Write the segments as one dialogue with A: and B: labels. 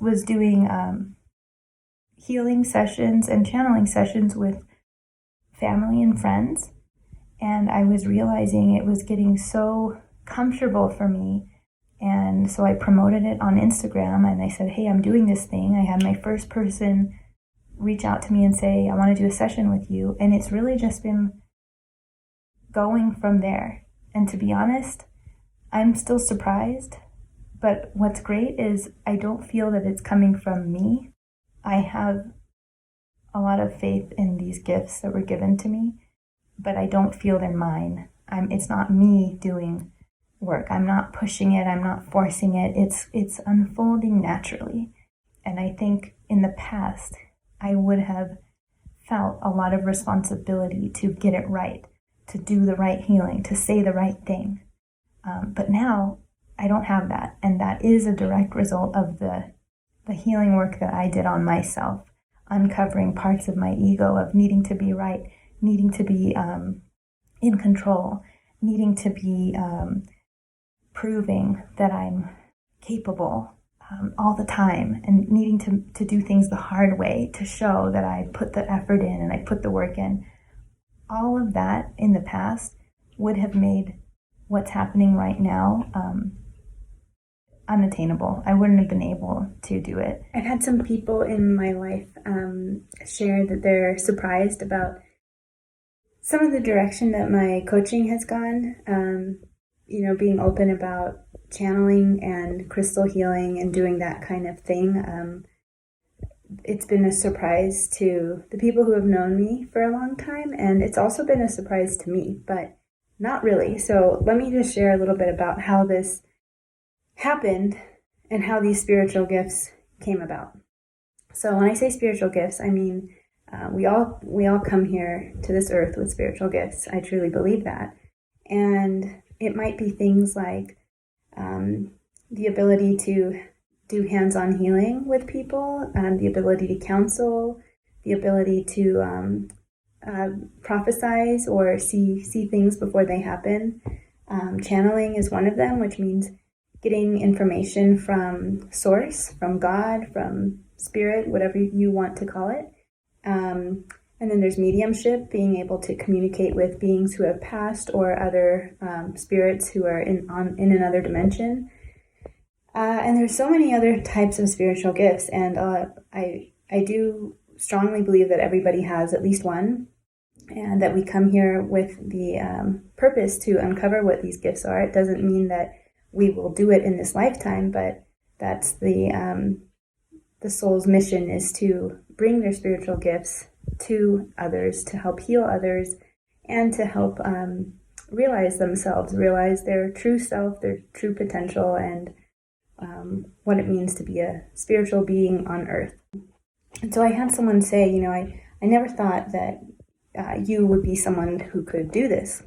A: was doing healing sessions and channeling sessions with family and friends, and I was realizing it was getting so comfortable for me. And so I promoted it on Instagram, and I said, hey, I'm doing this thing. I had my first person reach out to me and say, I want to do a session with you. And it's really just been going from there. And to be honest, I'm still surprised. But what's great is I don't feel that it's coming from me. I have a lot of faith in these gifts that were given to me, but I don't feel they're mine. It's not me doing work. I'm not pushing it. I'm not forcing it. It's unfolding naturally. And I think in the past, I would have felt a lot of responsibility to get it right, to do the right healing, to say the right thing. But now I don't have that. And that is a direct result of the healing work that I did on myself, uncovering parts of my ego of needing to be right, needing to be in control, needing to be proving that I'm capable all the time, and needing to do things the hard way to show that I put the effort in and I put the work in. All of that in the past would have made what's happening right now unattainable. I wouldn't have been able to do it.
B: I've had some people in my life share that they're surprised about some of the direction that my coaching has gone. Being open about channeling and crystal healing and doing that kind of thing. It's been a surprise to the people who have known me for a long time, and it's also been a surprise to me, but not really. So let me just share a little bit about how this happened and how these spiritual gifts came about. So when I say spiritual gifts, I mean we all come here to this earth with spiritual gifts. I truly believe that. And it might be things like the ability to do hands-on healing with people, the ability to counsel, the ability to prophesize or see things before they happen. Channeling is one of them, which means getting information from source, from God, from spirit, whatever you want to call it. And then there's mediumship, being able to communicate with beings who have passed or other spirits who are in another dimension. And there's so many other types of spiritual gifts, and I do strongly believe that everybody has at least one, and that we come here with the purpose to uncover what these gifts are. It doesn't mean that we will do it in this lifetime, but that's the soul's mission, is to bring their spiritual gifts to others, to help heal others, and to help realize themselves, realize their true self, their true potential, and what it means to be a spiritual being on earth. And so I had someone say, I never thought that you would be someone who could do this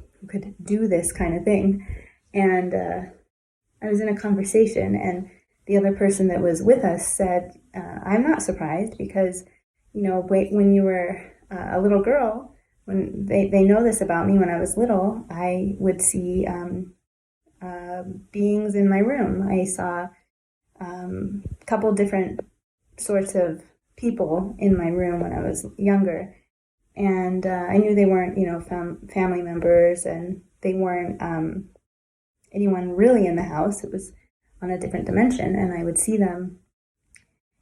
B: kind of thing. And I was in a conversation, and the other person that was with us said, I'm not surprised, because when you were a little girl, when they know this about me, when I was little, I would see beings in my room. I saw a couple different sorts of people in my room when I was younger. And I knew they weren't, family members, and they weren't anyone really in the house. It was on a different dimension, and I would see them.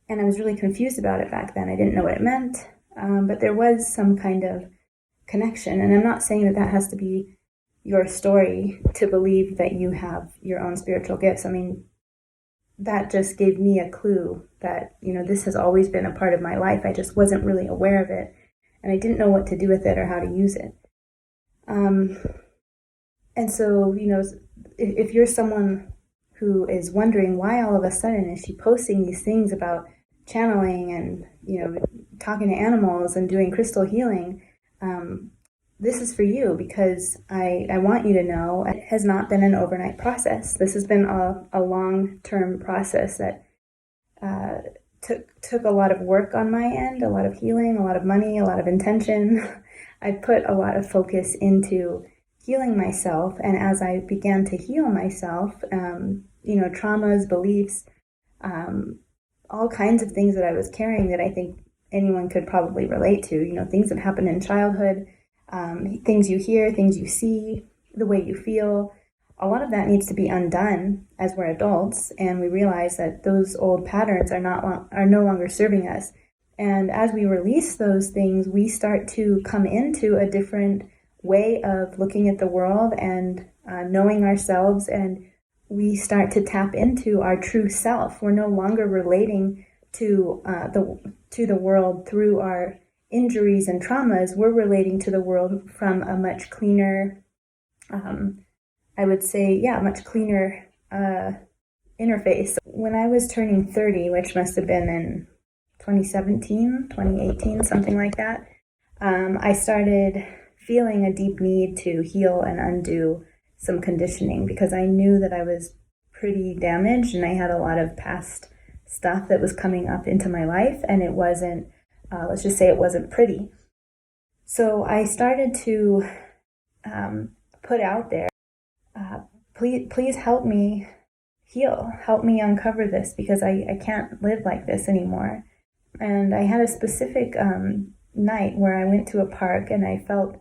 B: And I was really confused about it back then. I didn't know what it meant, but there was some kind of connection. And I'm not saying that has to be your story to believe that you have your own spiritual gifts. I mean, that just gave me a clue that, this has always been a part of my life. I just wasn't really aware of it, and I didn't know what to do with it or how to use it. And so, if you're someone who is wondering why all of a sudden is she posting these things about channeling and, talking to animals and doing crystal healing, this is for you, because I want you to know it has not been an overnight process. This has been a long-term process that took a lot of work on my end, a lot of healing, a lot of money, a lot of intention. I put a lot of focus into healing myself, and as I began to heal myself, traumas, beliefs, all kinds of things that I was carrying that I think anyone could probably relate to, things that happen in childhood, things you hear, things you see, the way you feel. A lot of that needs to be undone as we're adults, and we realize that those old patterns are no longer serving us. And as we release those things, we start to come into a different way of looking at the world and knowing ourselves, and we start to tap into our true self. We're no longer relating to the world through our injuries and traumas. We're relating to the world from a much cleaner, I would say, much cleaner interface. When I was turning 30, which must have been in 2017, 2018, something like that, I started feeling a deep need to heal and undo some conditioning, because I knew that I was pretty damaged and I had a lot of past stuff that was coming up into my life, and it wasn't, let's just say it wasn't pretty. So I started to put out there, please help me heal, help me uncover this, because I can't live like this anymore. And I had a specific night where I went to a park and I felt,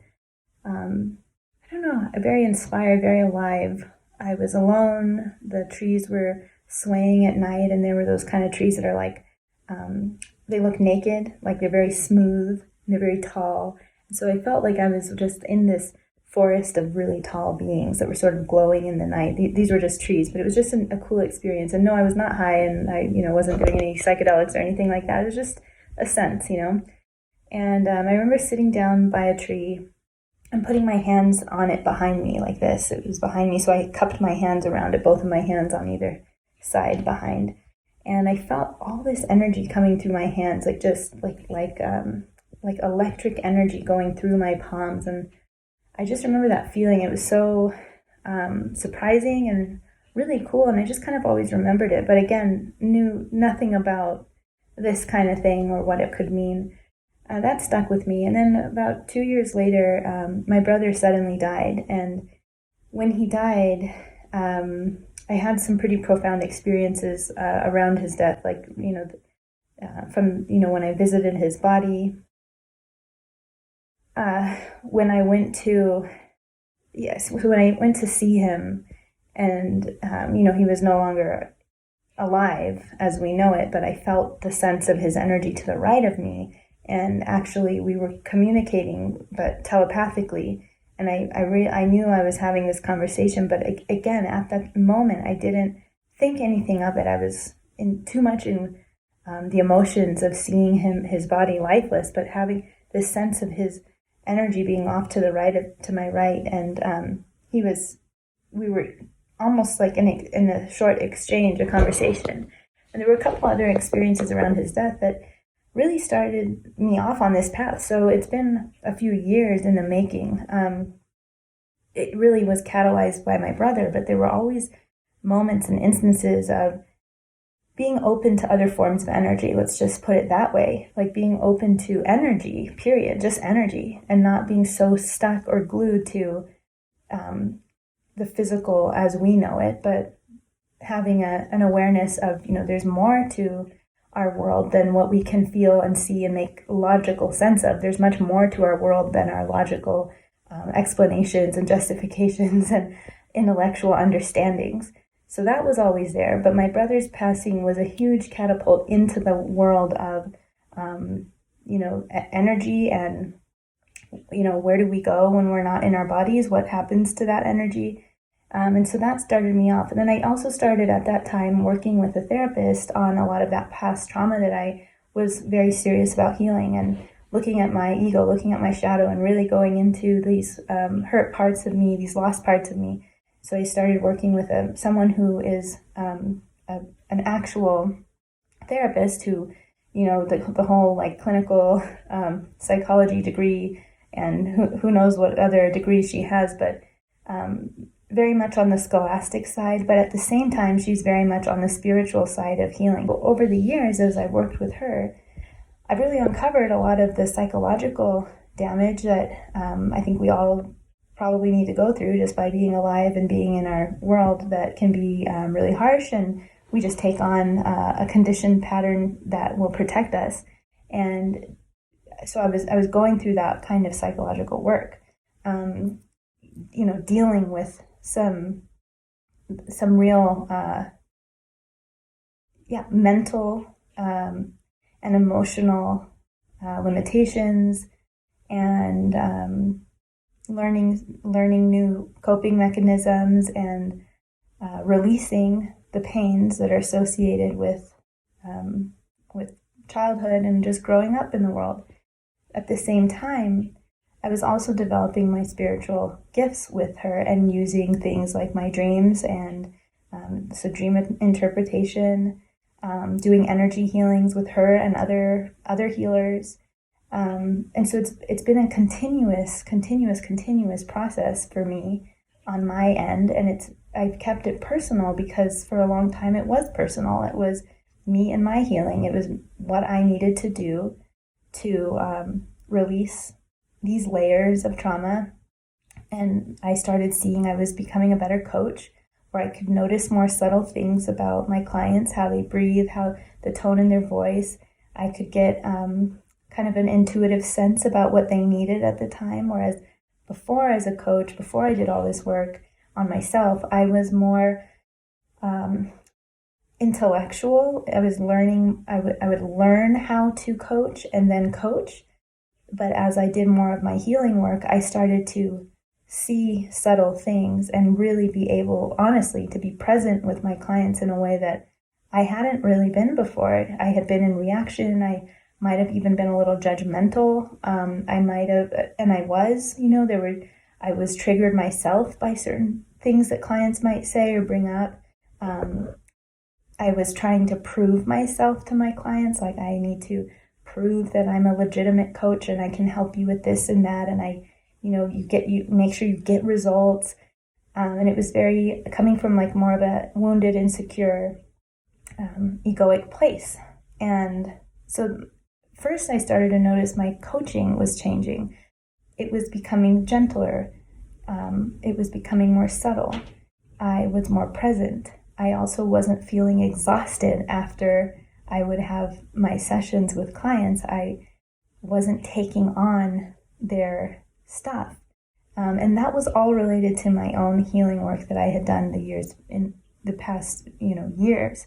B: very inspired, very alive. I was alone. The trees were swaying at night, and there were those kind of trees that are like, they look naked, like they're very smooth, and they're very tall. And so I felt like I was just in this forest of really tall beings that were sort of glowing in the night. These were just trees, but it was just a cool experience. And no, I was not high, and I, wasn't doing any psychedelics or anything like that. It was just a sense, And I remember sitting down by a tree and putting my hands on it behind me like this. It was behind me, so I cupped my hands around it, both of my hands on either side behind. And I felt all this energy coming through my hands, like just like electric energy going through my palms. And I just remember that feeling. It was so surprising and really cool, and I just kind of always remembered it. But again, knew nothing about this kind of thing or what it could mean. That stuck with me. And then about 2 years later, my brother suddenly died. And when he died, I had some pretty profound experiences around his death, like, from, when I visited his body. When I went to see him, and, he was no longer alive as we know it, but I felt the sense of his energy to the right of me. And actually we were communicating, but telepathically. And I knew I was having this conversation, but again, at that moment, I didn't think anything of it. I was too much in the emotions of seeing his body lifeless, but having this sense of his energy being off to the right to my right. And we were almost like in a short exchange, a conversation. And there were a couple other experiences around his death that really started me off on this path. So it's been a few years in the making. It really was catalyzed by my brother, but there were always moments and instances of being open to other forms of energy. Let's just put it that way, like being open to energy, period, just energy, and not being so stuck or glued to the physical as we know it, but having an awareness of, there's more to our world than what we can feel and see and make logical sense of. There's much more to our world than our logical explanations and justifications and intellectual understandings. So that was always there. But my brother's passing was a huge catapult into the world of, energy and, where do we go when we're not in our bodies? What happens to that energy? And so that started me off. And then I also started at that time working with a therapist on a lot of that past trauma that I was very serious about healing, and looking at my ego, looking at my shadow, and really going into these hurt parts of me, these lost parts of me. So I started working with someone who is an actual therapist who, the whole like clinical psychology degree, and who knows what other degrees she has, but very much on the scholastic side, but at the same time, she's very much on the spiritual side of healing. But over the years, as I worked with her, I've really uncovered a lot of the psychological damage that I think we all probably need to go through just by being alive and being in our world, that can be really harsh and
A: we just take on a conditioned pattern that will protect us. And so I was going through that kind of psychological work, dealing with some real mental and emotional limitations, and learning new coping mechanisms, and releasing the pains that are associated with childhood and just growing up in the world. At the same time, I was also developing my spiritual gifts with her and using things like my dreams and so dream interpretation, doing energy healings with her and other healers. And so it's been a continuous process for me on my end, and I've kept it personal because for a long time it was personal. It was me and my healing. It was what I needed to do to release these layers of trauma. And I started seeing I was becoming a better coach, where I could notice more subtle things about my clients, how they breathe, how the tone in their voice. I could get kind of an intuitive sense about what they needed at the time. Whereas before, as a coach, before I did all this work on myself, I was more intellectual. I was learning, I would learn how to coach and then coach. But as I did more of my healing work, I started to see subtle things and really be able, honestly, to be present with my clients in a way that I hadn't really been before. I had been in reaction. I might have even been a little judgmental. I might have, and I was, I was triggered myself by certain things that clients might say or bring up. I was trying to prove myself to my clients, like I need to prove that I'm a legitimate coach and I can help you with this and that, and you make sure you get results. And it was very coming from like more of a wounded, insecure, egoic place. And so first I started to notice my coaching was changing. It was becoming gentler. It was becoming more subtle. I was more present. I also wasn't feeling exhausted after I would have my sessions with clients. I wasn't taking on their stuff. And that was all related to my own healing work that I had done in the past, years.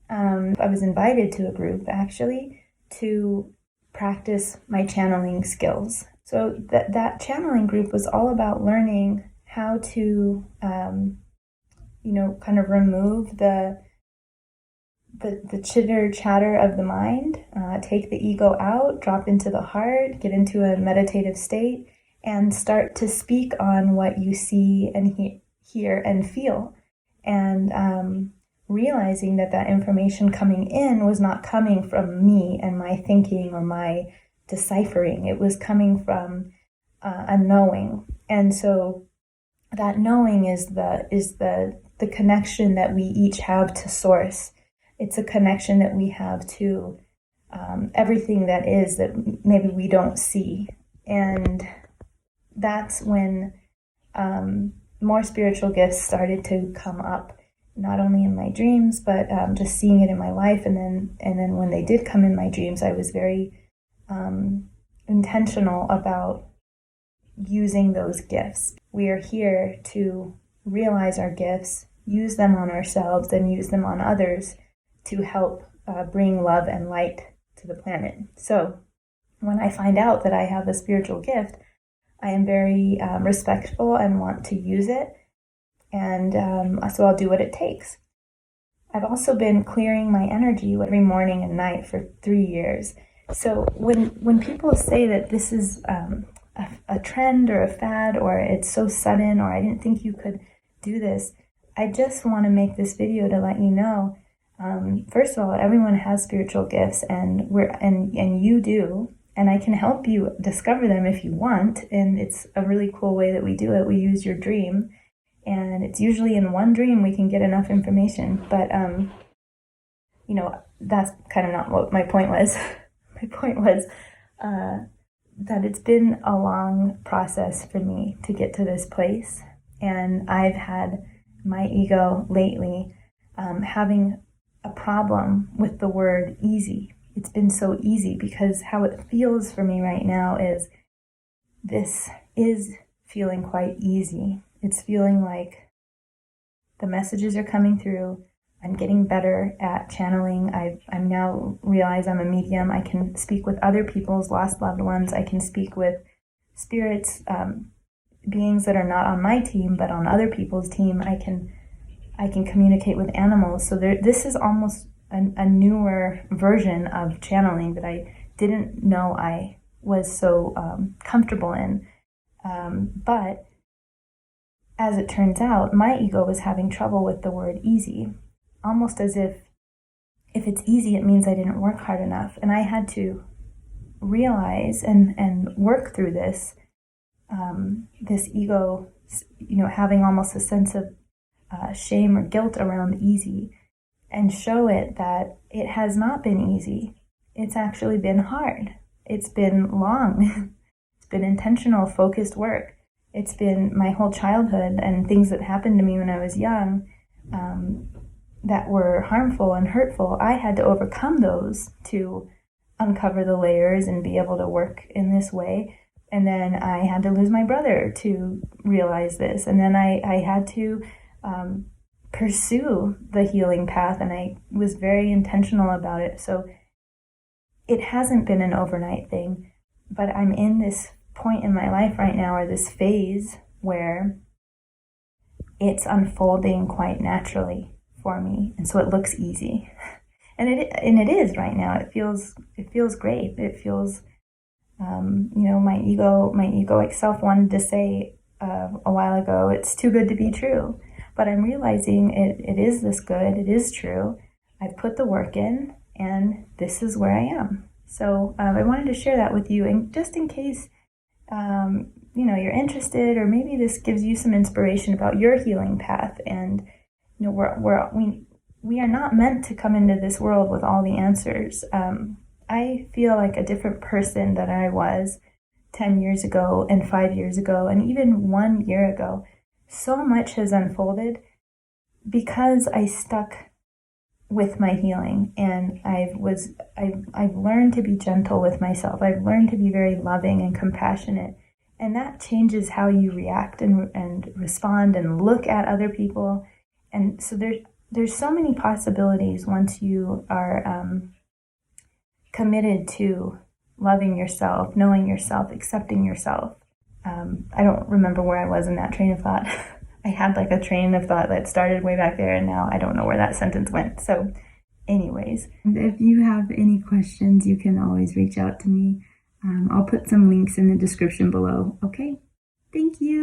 A: I was invited to a group actually to practice my channeling skills. So that channeling group was all about learning how to, kind of remove the chitter chatter of the mind, take the ego out, drop into the heart, get into a meditative state, and start to speak on what you see and hear and feel. And realizing that information coming in was not coming from me and my thinking or my deciphering. It was coming from a knowing. And so that knowing is the connection that we each have to source. It's a connection that we have to everything that is that maybe we don't see. And that's when more spiritual gifts started to come up, not only in my dreams, but just seeing it in my life. And then when they did come in my dreams, I was very intentional about using those gifts. We are here to realize our gifts, use them on ourselves, and use them on others to help bring love and light to the planet. So when I find out that I have a spiritual gift, I am very respectful and want to use it. And so I'll do what it takes. I've also been clearing my energy every morning and night for 3 years. So when people say that this is a trend or a fad, or it's so sudden, or I didn't think you could do this, I just want to make this video to let you know, first of all, everyone has spiritual gifts, and you do, and I can help you discover them if you want. And it's a really cool way that we do it. We use your dream, and it's usually in one dream we can get enough information. But that's kind of not what my point was. My point was that it's been a long process for me to get to this place, and I've had my ego lately having a problem with the word easy. It's been so easy because how it feels for me right now is this is feeling quite easy. It's feeling like the messages are coming through. I'm getting better at channeling. I'm now realize I'm a medium. I can speak with other people's lost loved ones. I can speak with spirits, beings that are not on my team but on other people's team. I can communicate with animals. So this is almost a newer version of channeling that I didn't know I was so comfortable in. But as it turns out, my ego was having trouble with the word easy, almost as if it's easy, it means I didn't work hard enough. And I had to realize and work through this ego, having almost a sense of shame or guilt around easy, and show it that it has not been easy. It's actually been hard. It's been long. It's been intentional, focused work. It's been my whole childhood and things that happened to me when I was young that were harmful and hurtful. I had to overcome those to uncover the layers and be able to work in this way. And then I had to lose my brother to realize this. And then I had to pursue the healing path, and I was very intentional about it. So it hasn't been an overnight thing, but I'm in this point in my life right now, or this phase where it's unfolding quite naturally for me, and so it looks easy, and it is right now. It feels great. It feels my egoic self wanted to say a while ago, it's too good to be true. But I'm realizing it is this good, it is true. I've put the work in, and this is where I am. So I wanted to share that with you, and just in case you're interested, or maybe this gives you some inspiration about your healing path. And we are not meant to come into this world with all the answers. I feel like a different person than I was 10 years ago and 5 years ago and even 1 year ago. So much has unfolded because I stuck with my healing, and I've learned to be gentle with myself. I've learned to be very loving and compassionate, and that changes how you react and respond and look at other people. And so there's so many possibilities once you are committed to loving yourself, knowing yourself, accepting yourself. I don't remember where I was in that train of thought. I had like a train of thought that started way back there, and now I don't know where that sentence went. So anyways, if you have any questions, you can always reach out to me. I'll put some links in the description below. Okay, thank you.